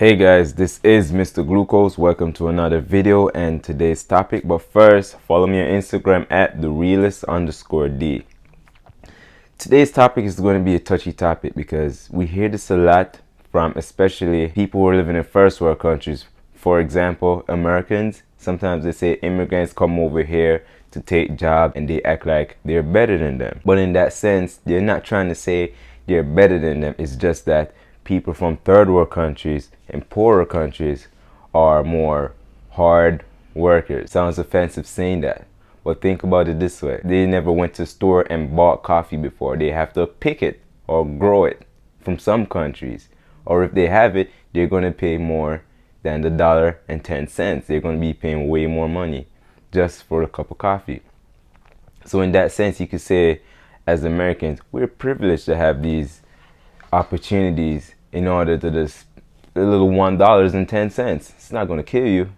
Hey guys, this is Mr. Glucose. Welcome to another video and today's topic. But first, follow me on Instagram at @therealist_D. Today's topic is going to be a touchy topic because we hear this a lot from especially people who are living in first world countries. For example, Americans. Sometimes they say immigrants come over here to take jobs and they act like they're better than them. But in that sense, they're not trying to say they're better than them. It's just that people from third world countries and poorer countries are more hard workers. Sounds offensive saying that, but think about it this way. They never went to the store and bought coffee before. They have to pick it or grow it from some countries. Or if they have it, they're going to pay more than the $1.10. They're going to be paying way more money just for a cup of coffee. So in that sense, you could say as Americans, we're privileged to have these opportunities in order to just a little $1.10. It's not going to kill you.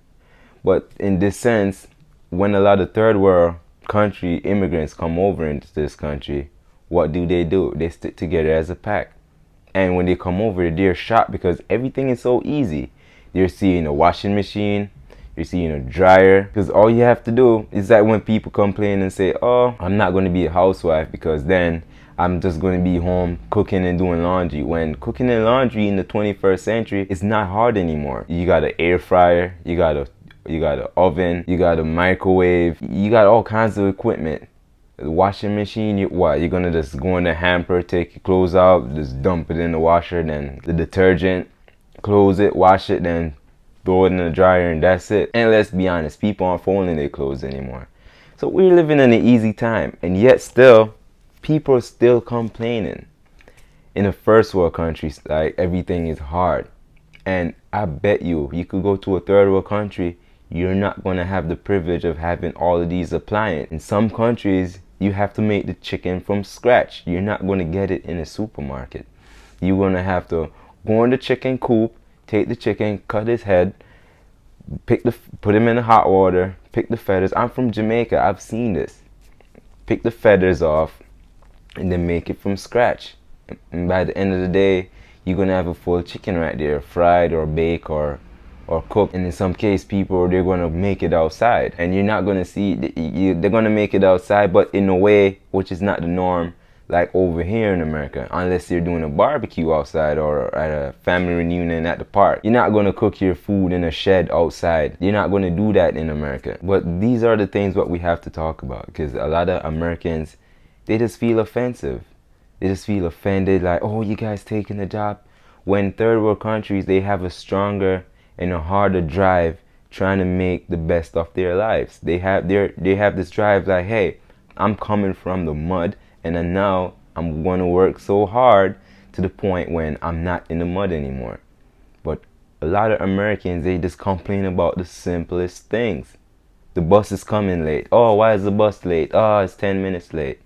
But in this sense, when a lot of third world country immigrants come over into this country, what do? They stick together as a pack. And when they come over, they're shocked because everything is so easy. You're seeing a washing machine, you're seeing a dryer, because all you have to do is that when people complain and say, oh, I'm not going to be a housewife because then I'm just going to be home cooking and doing laundry. When cooking and laundry in the 21st century is not hard anymore. You got an air fryer, you got an oven, you got a microwave, you got all kinds of equipment. The washing machine, you're gonna just go in the hamper, take your clothes out, just dump it in the washer, then the detergent, close it, wash it, then throw it in the dryer, and that's it. And let's be honest, people aren't folding their clothes anymore. So we're living in an easy time, and yet still people are still complaining. In the first world countries, like, everything is hard. And I bet you could go to a third world country, you're not going to have the privilege of having all of these appliances. In some countries, you have to make the chicken from scratch. You're not going to get it in a supermarket. You're going to have to go in the chicken coop, take the chicken, cut his head, put him in the hot water, pick the feathers. I'm from Jamaica. I've seen this. Pick the feathers off and then make it from scratch. And by the end of the day, you're going to have a full chicken right there, fried or baked or cooked. And in some case, people, they're going to make it outside. And you're not going to see, they're going to make it outside, but in a way which is not the norm, like over here in America. Unless you're doing a barbecue outside or at a family reunion at the park. You're not going to cook your food in a shed outside. You're not going to do that in America. But these are the things what we have to talk about. Because a lot of Americans, they just feel offensive. They just feel offended, like, oh, you guys taking the job. When third world countries, they have a stronger and a harder drive trying to make the best of their lives. They have this drive like, hey, I'm coming from the mud, and then now I'm going to work so hard to the point when I'm not in the mud anymore. But a lot of Americans, they just complain about the simplest things. The bus is coming late. Oh, why is the bus late? Oh, it's 10 minutes late.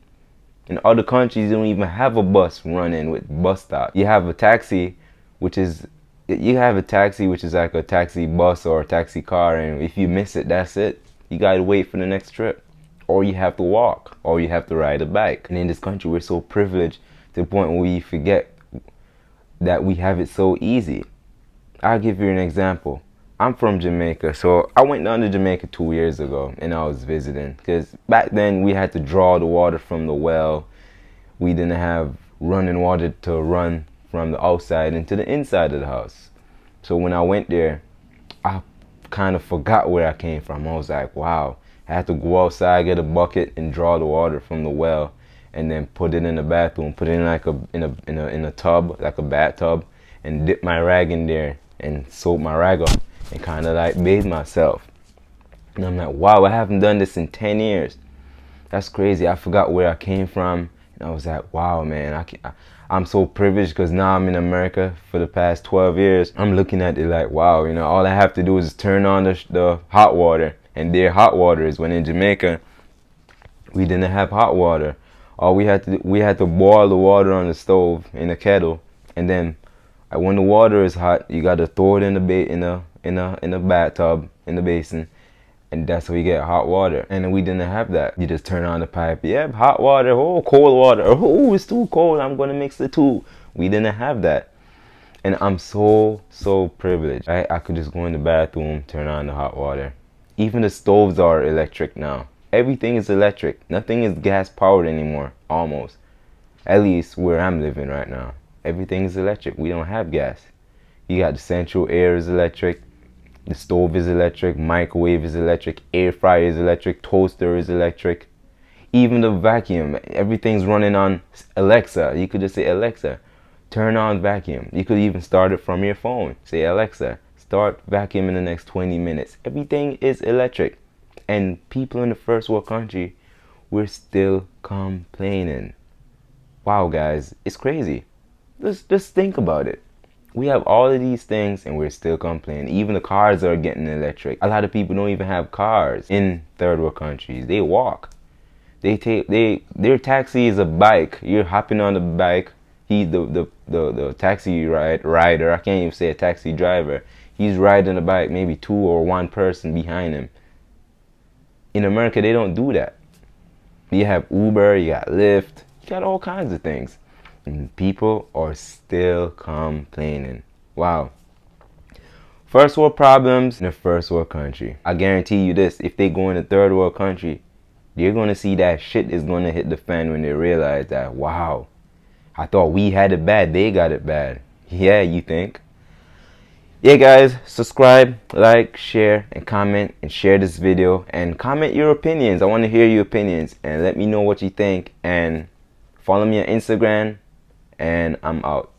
In other countries, you don't even have a bus running with bus stop. You have a taxi, which is like a taxi bus or a taxi car, and if you miss it, that's it. You gotta wait for the next trip. Or you have to walk, or you have to ride a bike. And in this country, we're so privileged to the point where we forget that we have it so easy. I'll give you an example. I'm from Jamaica, so I went down to Jamaica 2 years ago and I was visiting, because back then we had to draw the water from the well. We didn't have running water to run from the outside into the inside of the house. So when I went there, I kind of forgot where I came from. I was like, wow, I had to go outside, get a bucket and draw the water from the well, and then put it in the bathroom, put it in like in a tub, like a bathtub, and dip my rag in there and soak my rag up and kind of like bathe myself. And I'm like, wow, I haven't done this in 10 years. That's crazy. I forgot where I came from. And I was like, wow, man, I'm so privileged because now I'm in America for the past 12 years. I'm looking at it like, wow, all I have to do is turn on the hot water. And their hot water is, when in Jamaica, we didn't have hot water. All we had to boil the water on the stove in a kettle. And then when the water is hot, you got to throw it in the bathtub, in the basin, and that's how you get hot water. And we didn't have that. You just turn on the pipe. Yep, hot water. Oh, cold water. Oh, it's too cold. I'm gonna mix the two. We didn't have that. And I'm so privileged. I could just go in the bathroom, turn on the hot water. Even the stoves are electric now. Everything is electric. Nothing is gas powered anymore, almost. At least where I'm living right now. Everything is electric. We don't have gas. You got the central air is electric. The stove is electric. Microwave is electric. Air fryer is electric. Toaster is electric. Even the vacuum. Everything's running on Alexa. You could just say, Alexa, turn on vacuum. You could even start it from your phone. Say, Alexa, start vacuum in the next 20 minutes. Everything is electric. And people in the first world country, we're still complaining. Wow, guys, it's crazy. Just think about it. We have all of these things and we're still complaining. Even the cars are getting electric. A lot of people don't even have cars in third world countries. They walk. Their taxi is a bike. You're hopping on the bike. He's the taxi rider. I can't even say a taxi driver. He's riding a bike, maybe two or one person behind him. In America, they don't do that. You have Uber, you got Lyft, you got all kinds of things. And people are still complaining. Wow. First world problems in a first world country. I guarantee you this, if they go in a third world country, you're going to see that shit is going to hit the fan when they realize that, wow, I thought we had it bad, they got it bad. Yeah, you think? Yeah, guys, subscribe, like, share, and comment, and share this video, and comment your opinions. I want to hear your opinions, and let me know what you think, and follow me on Instagram, and I'm out.